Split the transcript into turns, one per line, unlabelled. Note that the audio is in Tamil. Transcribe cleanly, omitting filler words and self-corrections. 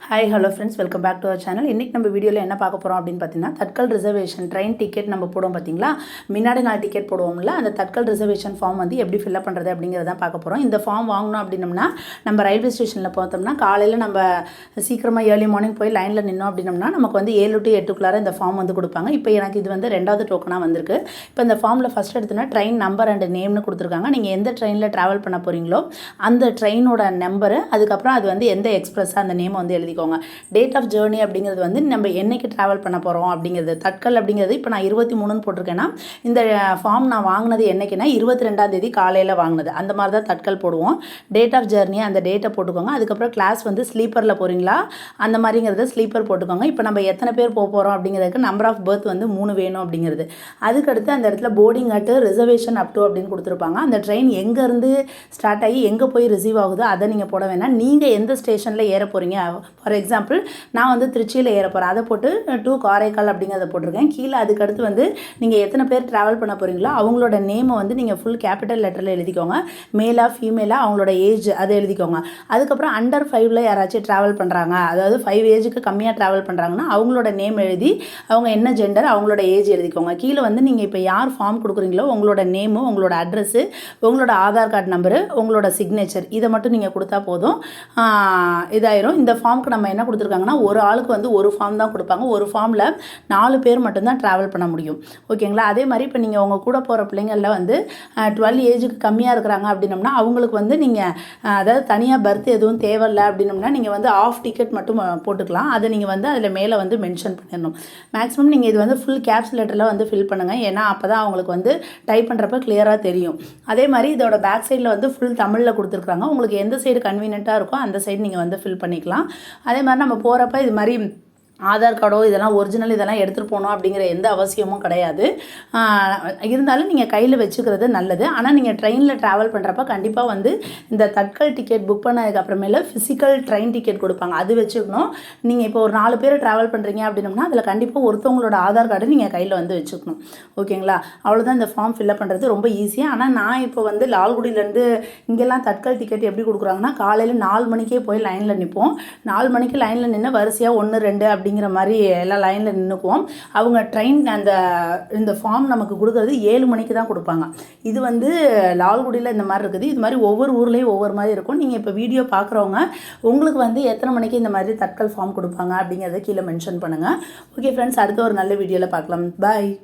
Hi hello friends, welcome back to our channel. இன்றைக்கி நம்ம வீடியோவில் என்ன பார்க்க போகிறோம் அப்படின்னு பார்த்தீங்கன்னா, தட்கல் ரிசர்வேஷன் ட்ரெயின் டிக்கெட் நம்ம போடுவோம் பார்த்தீங்களா, முன்னாடி நாள் டிக்கெட் போடுவோம்ல, அந்த தட்கல் ரிசர்வேஷன் ஃபார்ம் வந்து எப்படி ஃபில்அப் பண்ணுறது அப்படிங்கிறத பார்க்க போகிறோம். இந்த ஃபார்ம் வாங்கணும் அப்படின்னம்னா நம்ம ரயில்வே ஸ்டேஷனில் பார்த்தோம்னா காலையில் நம்ம சீக்கிரமாக ஏர்லி மார்னிங் போய் லைனில் நின்னோம் அப்படின்னம்னா நமக்கு வந்து 7 to 8 இந்த ஃபார்ம் வந்து கொடுப்பாங்க. இப்போ எனக்கு இது வந்து 2வது டோக்கனாக வந்திருக்கு. இப்போ இந்த ஃபார்மில் ஃபஸ்ட் எடுத்தோன்னா ட்ரெயின் நம்பர் அண்ட் நேம்னு கொடுத்துருக்காங்க. நீங்கள் எந்த ட்ரெயினில் ட்ராவல் பண்ண போகிறீங்களோ அந்த ட்ரெயினோட நம்பரு, அதுக்கப்புறம் அது வந்து எந்த எக்ஸ்பிரஸாக அந்த நேம் வந்து எழுதிக்கோங்க. டேட் ஆஃப் ஜேர்னி அப்படிங்கிறது வந்து நம்ம என்னைக்கு ட்ராவல் பண்ண போகிறோம் அப்படிங்கிறது. தட்கல் அப்படிங்கிறது இப்போ நான் 23ன்னு போட்டிருக்கேன்னா இந்த ஃபார்ம் நான் வாங்கினது என்னைக்குன்னா 22ஆம் தேதி காலையில் வாங்கினது. அந்த மாதிரி தான் தட்கல் போடுவோம். டேட் ஆஃப் ஜேர்னி அந்த டேட்டை போட்டுக்கோங்க. அதுக்கப்புறம் கிளாஸ் வந்து ஸ்லீப்பரில் போகிறீங்களா அந்த மாதிரிங்கிறத ஸ்லீப்பர் போட்டுக்கோங்க. இப்போ நம்ம எத்தனை பேர் போக போகிறோம் அப்படிங்கிறதுக்கு நம்பர் ஆஃப் பர்த் வந்து 3 வேணும் அப்படிங்கிறது. அதுக்கடுத்து அந்த இடத்துல boarding at reservation up to அப்படின்னு கொடுத்துருப்பாங்க. அந்த ட்ரெயின் எங்கேருந்து ஸ்டார்ட் ஆகி எங்கே போய் ரிசீவ் ஆகுதோ அதை நீங்கள் போட வேணாம். நீங்கள் எந்த ஸ்டேஷனில் ஏற போகிறீங்க, ஃபார் எக்ஸாம்பிள் நான் வந்து திருச்சியில் ஏற போகிறேன், அதை போட்டு டு காரைக்கால் அப்படிங்கிறத போட்டிருக்கேன். கீழே அதுக்கடுத்து வந்து நீங்கள் எத்தனை பேர் ட்ராவல் பண்ண போகிறீங்களோ அவங்களோட நேமை வந்து நீங்கள் ஃபுல் கேபிட்டல் லெட்டரில் எழுதிக்கோங்க. மேலா ஃபீமேலா அவங்களோட ஏஜ் அதை எழுதிக்கோங்க. அதுக்கப்புறம் அண்டர் 5ல் யாராச்சும் ட்ராவல் பண்ணுறாங்க, அதாவது 5 ஏஜுக்கு கம்மியாக ட்ராவல் பண்ணுறாங்கன்னா அவங்களோட நேம் எழுதி அவங்க என்ன ஜெண்டர் அவங்களோட ஏஜ் எழுதிக்கோங்க. கீழே வந்து நீங்கள் இப்போ யார் ஃபார்ம் கொடுக்குறீங்களோ உங்களோட நேமு, உங்களோட அட்ரஸ்ஸு, உங்களோட ஆதார் கார்டு நம்பரு, உங்களோட சிக்னேச்சர் இதை மட்டும் நீங்கள் கொடுத்தா போதும், இதாயிரும். இந்த ஃபார்முக்கு நம்ம என்ன கொடுத்துருக்காங்கன்னா ஒரு ஆளுக்கு வந்து ஒரு ஃபார்ம் தான் கொடுப்பாங்க. ஒரு ஃபார்மில் 4 பேர் மட்டும்தான் ட்ராவல் பண்ண முடியும். ஓகேங்களா? அதே மாதிரி இப்போ நீங்கள் உங்கள் கூட போகிற பிள்ளைங்களில் வந்து 12 ஏஜுக்கு கம்மியாக இருக்கிறாங்க அப்படின்னம்னா அவங்களுக்கு வந்து நீங்கள் அதாவது தனியாக பர்த் எதுவும் தேவையில்லை அப்படின்னம்னா நீங்கள் வந்து ஆஃப் டிக்கெட் மட்டும் போட்டுக்கலாம். அதை நீங்கள் வந்து அதில் மேலே வந்து மென்ஷன் பண்ணிடணும். மேக்ஸிமம் நீங்கள் இது வந்து ஃபுல் கேப்ஸ் லெட்டரில் வந்து ஃபில் பண்ணுங்கள். ஏன்னா அப்போ தான் அவங்களுக்கு வந்து டைப் பண்ணுறப்ப கிளியராக தெரியும். அதே மாதிரி இதோட பேக் சைடில் வந்து ஃபுல் தமிழில் கொடுத்துருக்குறாங்க. உங்களுக்கு எந்த சைடு கன்வீனியண்ட்டாக இருக்கோ அந்த சைடு நீங்கள் வந்து ஃபில் பண்ணிக்கலாம். அதே மாதிரி நம்ம போகிறப்ப இது மாதிரி ஆதார் கார்டோ இதெல்லாம் ஒரிஜினல் இதெல்லாம் எடுத்துகிட்டு போகணும் அப்படிங்கிற எந்த அவசியமும் கிடையாது. இருந்தாலும் நீங்கள் கையில் வச்சுக்கிறது நல்லது. ஆனால் நீங்கள் ட்ரெயினில் ட்ராவல் பண்ணுறப்ப கண்டிப்பாக வந்து இந்த தட்கல் டிக்கெட் புக் பண்ணதுக்கு அப்புறமேல ஃபிசிக்கல் ட்ரெயின் டிக்கெட் கொடுப்பாங்க, அது வச்சுக்கணும். நீங்கள் இப்போ ஒரு 4 பேர் ட்ராவல் பண்ணுறீங்க அப்படின்னம்னா அதில் கண்டிப்பாக ஒருத்தவங்களோட ஆதார் கார்டு நீங்கள் கையில் வந்து வச்சுக்கணும். ஓகேங்களா? அவ்வளோதான் இந்த ஃபார்ம் ஃபில்அப் பண்ணுறது ரொம்ப ஈஸியாக. ஆனால் நான் இப்போ வந்து லால்குடியிலேருந்து இங்கெல்லாம் தட்கல் டிக்கெட் எப்படி கொடுக்குறாங்கன்னா காலையில் 4 மணிக்கே போய் லைனில் நிற்போம். 4 மணிக்கு லைனில் நின்று வரிசையாக 1 2 அப்படிங்கிற மாதிரி எல்லாம் லைனில் நின்றுக்குவோம். அவங்க ட்ரெயின் இந்த ஃபார்ம் நமக்கு கொடுக்குறது 7 மணிக்கு தான் கொடுப்பாங்க. இது வந்து லால்குடியில் இந்த மாதிரி இருக்குது. இது மாதிரி ஒவ்வொரு ஊர்லேயும் ஒவ்வொரு மாதிரி இருக்கும். நீங்கள் இப்போ வீடியோ பார்க்குறவங்க உங்களுக்கு வந்து எத்தனை மணிக்கு இந்த மாதிரி தட்கல் ஃபார்ம் கொடுப்பாங்க அப்படிங்கிறத கீழே மென்ஷன் பண்ணுங்கள். ஓகே ஃப்ரெண்ட்ஸ், அடுத்த ஒரு நல்ல வீடியோவில் பார்க்கலாம். பாய்.